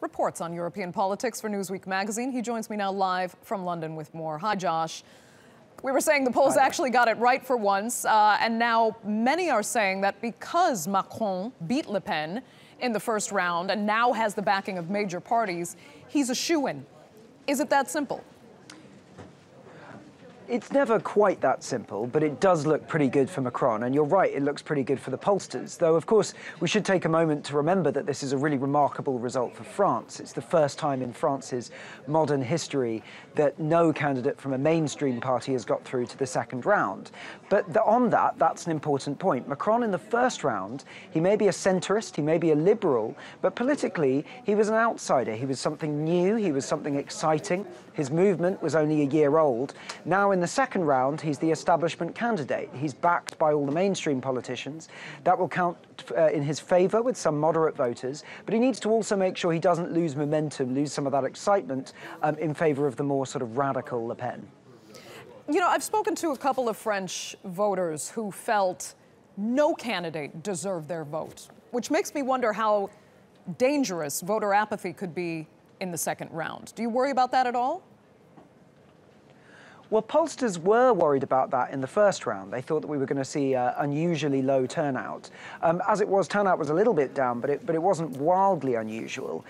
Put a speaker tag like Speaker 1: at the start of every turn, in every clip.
Speaker 1: reports on European politics for Newsweek magazine. He joins me now live from London with more. Hi, Josh. We were saying the polls actually got it right for once, and now many are saying that because Macron beat Le Pen in the first round and now has the backing of major parties, he's a shoo-in. Is it that simple?
Speaker 2: It's never quite that simple, but it does look pretty good for Macron. And you're right, it looks pretty good for the pollsters. Though, of course, we should take a moment to remember that this is a really remarkable result for France. It's the first time in France's modern history that no candidate from a mainstream party has got through to the second round. But on that, that's an important point. Macron, in the first round, he may be a centrist, he may be a liberal, but politically, he was an outsider. He was something new, he was something exciting. His movement was only a year old. Now, in the second round, he's the establishment candidate. He's backed by all the mainstream politicians. That will count in his favour with some moderate voters, but he needs to also make sure he doesn't lose momentum, lose some of that excitement in favour of the more sort of radical Le Pen.
Speaker 1: You know, I've spoken to a couple of French voters who felt no candidate deserved their vote, which makes me wonder how dangerous voter apathy could be in the second round. Do you worry about that at all?
Speaker 2: Well, pollsters were worried about that in the first round. They thought that we were going to see unusually low turnout. As it was, turnout was a little bit down, but it wasn't wildly unusual.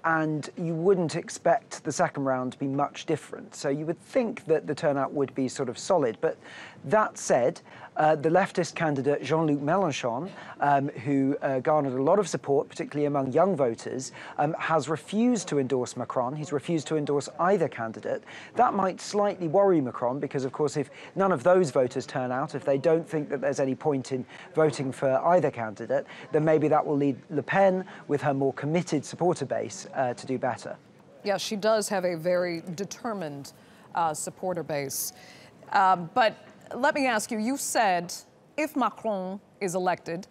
Speaker 2: And you wouldn't expect the second round to be much different. So you would think that the turnout would be sort of solid. But that said, the leftist candidate Jean-Luc Mélenchon, who garnered a lot of support, particularly among young voters, has refused to endorse Macron. He's refused to endorse either candidate. That might slightly worry Macron because, of course, if none of those voters turn out, if they don't think that there's any point in voting for either candidate, then maybe that will lead Le Pen, with her more committed supporter base, to do better.
Speaker 1: Yeah, she does have a very determined supporter base. But let me ask you, you said if Macron is elected,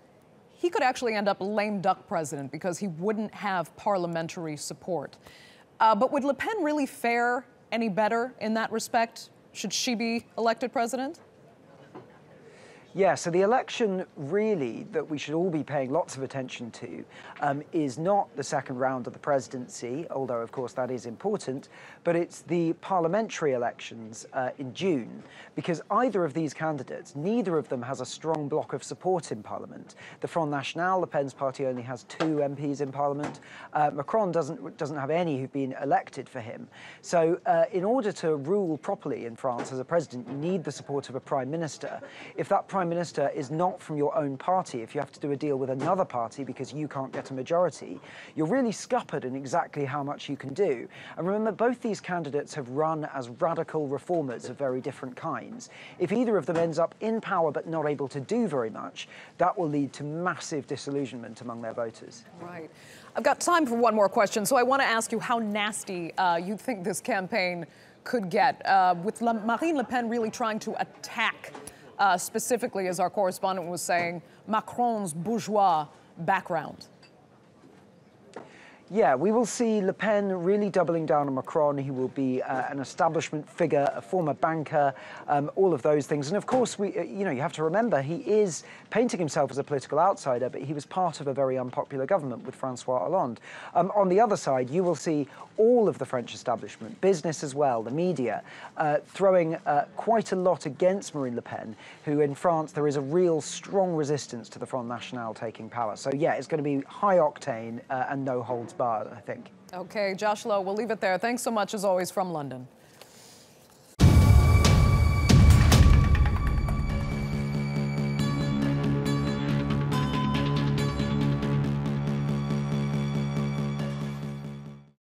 Speaker 1: he could actually end up lame duck president because he wouldn't have parliamentary support. But would Le Pen really fare any better in that respect? Should she be elected president?
Speaker 2: Yeah, so the election really that we should all be paying lots of attention to is not the second round of the presidency, although of course that is important, but it's the parliamentary elections in June, because either of these candidates, neither of them has a strong block of support in Parliament. The Front National, Le Pen's party, only has 2 MPs in Parliament. Macron doesn't have any who've been elected for him. So in order to rule properly in France as a president, you need the support of a prime minister. If that prime minister is not from your own party, if you have to do a deal with another party because you can't get a majority, you're really scuppered in exactly how much you can do. And remember, both these candidates have run as radical reformers of very different kinds. If either of them ends up in power but not able to do very much, that will lead to massive disillusionment among their voters.
Speaker 1: Right. I've got time for one more question, so I want to ask you how nasty you think this campaign could get, with Marine Le Pen really trying to attack specifically, as our correspondent was saying, Macron's bourgeois background.
Speaker 2: Yeah, we will see Le Pen really doubling down on Macron. He will be an establishment figure, a former banker, all of those things. And of course, you have to remember, he is painting himself as a political outsider, but he was part of a very unpopular government with Francois Hollande. On the other side, you will see all of the French establishment, business as well, the media, throwing quite a lot against Marine Le Pen, who in France, there is a real strong resistance to the Front National taking power. So yeah, it's going to be high octane and no holds barred, I think.
Speaker 1: Okay, Josh Lowe, we'll leave it there. Thanks so much, as always, from London.